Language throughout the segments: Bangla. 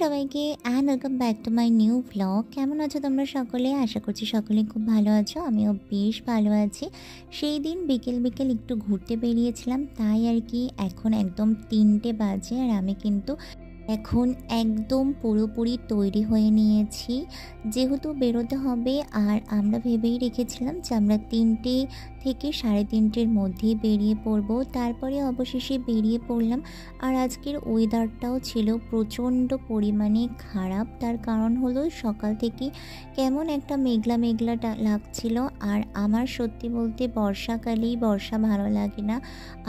সবাইকে and welcome back to my new blog. কেমন আছো তোমরা সকলে? আশা করছি সকলে খুব ভালো আছো, আমিও বেশ ভালো আছি। সেই দিন বিকেল বিকেল একটু ঘুরতে বেরিয়েছিলাম, তাই আর কি এখন একদম 3টে বাজে আর আমি কিন্তু এখন একদম পুরোপুরি তৈরি হয়ে নিয়েছি, যেহেতু বেরোতে হবে। আর আমরা ভেবেই রেখেছিলাম যে আমরা 3টে থেকে 3:30-এর মধ্যেই বেরিয়ে পড়বো। তারপরে অবশেষে বেরিয়ে পড়লাম। আর আজকের ওয়েদারটাও ছিল প্রচণ্ড পরিমাণে খারাপ। তার কারণ হলো সকাল থেকে কেমন একটা মেঘলা মেঘলা লাগছিল। আর আমার সত্যি বলতে বর্ষাকালেই বর্ষা ভালো লাগে না।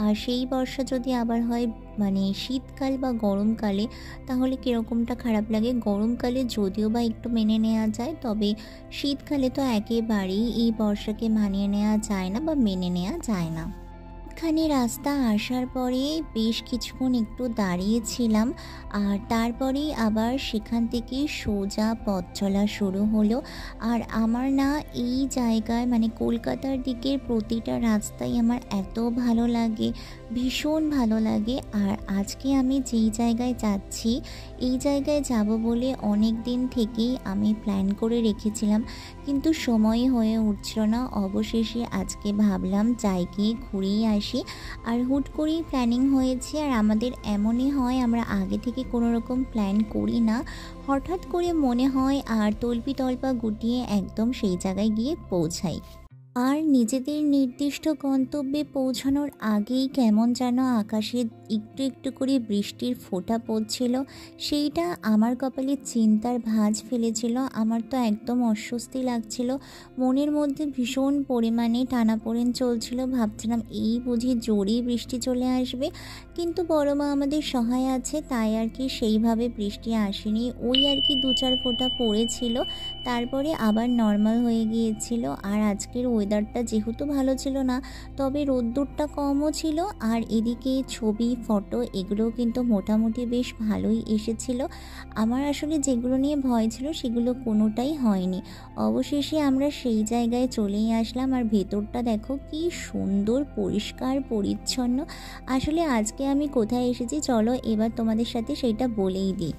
আর সেই বর্ষা যদি আবার হয় মানে শীতকাল বা গরমকালে, তাহলে কীরকমটা খারাপ লাগে। গরমকালে যদিও বা একটু মেনে নেওয়া যায়, তবে শীতকালে তো একেবারেই এই বর্ষাকে মানিয়ে নেওয়া যায় না বা মেনে নেওয়া যায় না। এখানে রাস্তা আসার পরে বেশ কিছুক্ষণ একটু দাঁড়িয়েছিলাম, আর তারপরেই আবার সেখান থেকে সোজা পথ চলা শুরু হলো। আর আমার না এই জায়গায় মানে কলকাতার দিকের প্রতিটা রাস্তাই আমার এত ভালো লাগে, ভীষণ ভালো লাগে। আর আজকে আমি যেই জায়গায় যাচ্ছি, এই জায়গায় যাব বলে অনেক দিন থেকেই আমি প্ল্যান করে রেখেছিলাম, কিন্তু সময় হয়ে উঠছিল না। অবশেষে আজকে ভাবলাম যাই গিয়ে ঘুরেই আসি। আর হুট করেই প্ল্যানিং হয়েছে। আর আমাদের এমনই হয়, আমরা আগে থেকে কোনো রকম প্ল্যান করি না, হঠাৎ করে মনে হয় আর তল্পি তল্পা গুটিয়ে একদম সেই জায়গায় গিয়ে পৌঁছাই। আর নিজেদের নির্দিষ্ট গন্তব্যে পৌঁছানোর আগেই কেমন যেন আকাশে একটু একটু করে বৃষ্টির ফোঁটা পড়ছিল, সেইটা আমার কপালে চিন্তার ভাঁজ ফেলেছিল। আমার তো একদম অস্বস্তি লাগছিল, মনের মধ্যে ভীষণ পরিমাণে টানাপোড়েন চলছিল। ভাবছিলাম এই বুঝি জোরেই বৃষ্টি চলে আসবে, কিন্তু বড় মা আমাদের সহায় আছে, তাই আর কি সেইভাবে বৃষ্টি আসেনি। ওই আর কি 2-4 ফোঁটা পড়েছিল, তারপরে আবার নর্মাল হয়ে গিয়েছিল। আর আজকের ওয়েদারটা যেহেতু ভালো ছিল না, তবে রোদ্দুরটা কমও ছিল। আর এদিকে ছবি ফটো এগুলোও কিন্তু মোটামুটি বেশ ভালোই এসেছিল। আমার আসলে যেগুলো নিয়ে ভয় ছিল সেগুলো কোনোটাই হয়নি। অবশেষে আমরা সেই জায়গায় চলেই আসলাম। আর ভেতরটা দেখো কি সুন্দর, পরিষ্কার পরিচ্ছন্ন। আসলে আজকে আমি কোথায় এসেছি চলো এবার তোমাদের সাথে সেইটা বলেই দিই।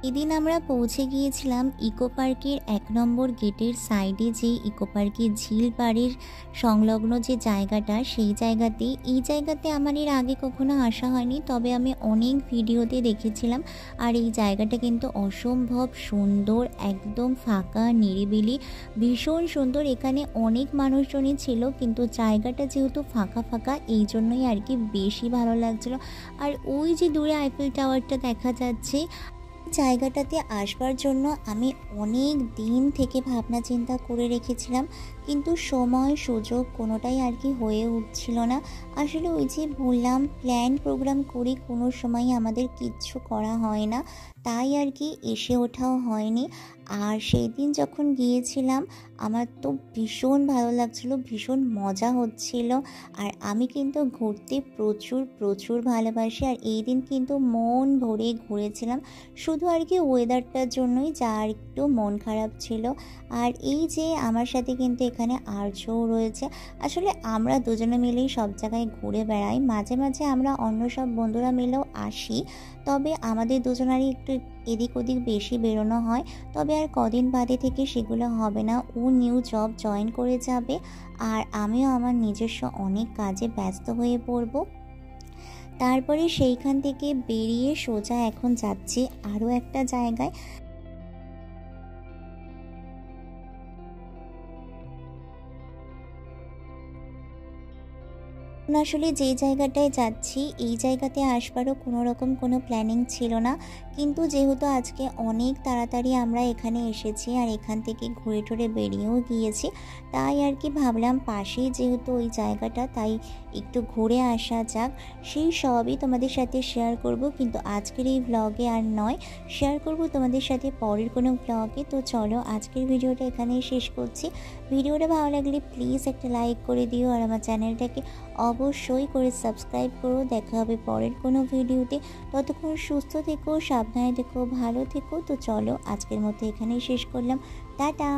এদিন আমরা পৌঁছে গিয়েছিলাম ইকো পার্কের 1 নম্বর গেটের সাইডে, যে ইকো পার্কের ঝিল পাড়ের সংলগ্ন যে জায়গাটা, সেই জায়গাতে। এই জায়গাতে আমার এর আগে কখনো আসা হয়নি, তবে আমি অনেক ভিডিওতে দেখেছিলাম। আর এই জায়গাটা কিন্তু অসম্ভব সুন্দর, একদম ফাঁকা নিরিবিলি, ভীষণ সুন্দর। এখানে অনেক মানুষজনই ছিল, কিন্তু জায়গাটা যেহেতু ফাঁকা ফাঁকা, এই জন্যই আর কি বেশি ভালো লাগছিল। আর ওই যে দূরে আইফেল টাওয়ারটা দেখা যাচ্ছে, জায়গাটাতে আসবার জন্য আমি অনেক দিন থেকে ভাবনা চিন্তা করে রেখেছিলাম, কিন্তু সময় সুযোগ কোনোটাই আর কি হয়ে উঠছিল না। আসলে ওই যে বললাম, প্ল্যান প্রোগ্রাম করে কোনো সময় আমাদের কিচ্ছু করা হয় না, তাই আর কি এসে ওঠাও হয়নি। আর সেই দিন যখন গিয়েছিলাম আমার তো ভীষণ ভালো লাগছিল, ভীষণ মজা হচ্ছিল। আর আমি কিন্তু ঘুরতে প্রচুর প্রচুর ভালোবাসি। আর এই দিন কিন্তু মন ভরে ঘুরেছিলাম, শুধু আর কি ওয়েদারটার জন্যই যা আর একটু মন খারাপ ছিল। আর এই যে আমার সাথে কিন্তু এখানে আর্যও রয়েছে। আসলে আমরা দুজনে মিলেই সব জায়গায় ঘুরে বেড়াই, মাঝে মাঝে আমরা অন্য সব বন্ধুরা মিলেও আসি, তবে আমাদের দুজনারই একটু এদিক ওদিক বেশি বেরোনো হয়। তবে আর কদিন বাদে থেকে সেগুলো হবে না, ও নিউ জব জয়েন করে যাবে, আর আমিও আমার নিজস্ব অনেক কাজে ব্যস্ত হয়ে পড়ব। তারপরে সেইখান থেকে বেরিয়ে সোজা এখন যাচ্ছি আরও একটা জায়গায়। আসলে যেই জায়গাটায় যাচ্ছি, এই জায়গাতে আসবারও কোনো রকম কোনো প্ল্যানিং ছিল না, কিন্তু যেহেতু আজকে অনেক তাড়াতাড়ি আমরা এখানে এসেছি আর এখান থেকে ঘুরে টুরে বেরিয়েও গিয়েছি, তাই আর কি ভাবলাম পাশেই যেহেতু ওই জায়গাটা, তাই একটু ঘুরে আসা যাক। সেই সবই তোমাদের সাথে শেয়ার করব, কিন্তু আজকের এই ব্লগে আর নয়, শেয়ার করব তোমাদের সাথে পরের কোনো ব্লগে। তো চলো আজকের ভিডিওটা এখানেই শেষ করছি। ভিডিওটা ভালো লাগলে প্লিজ একটা লাইক করে দিও, আর আমার চ্যানেলটাকে অবশ্যই করে সাবস্ক্রাইব করো। দেখা হবে পরের কোনো ভিডিওতে, ততক্ষণ সুস্থ থেকো, সাবধানে থেকো, ভালো থেকো। তো চলো আজকের মতো এখানেই শেষ করলাম, টাটা।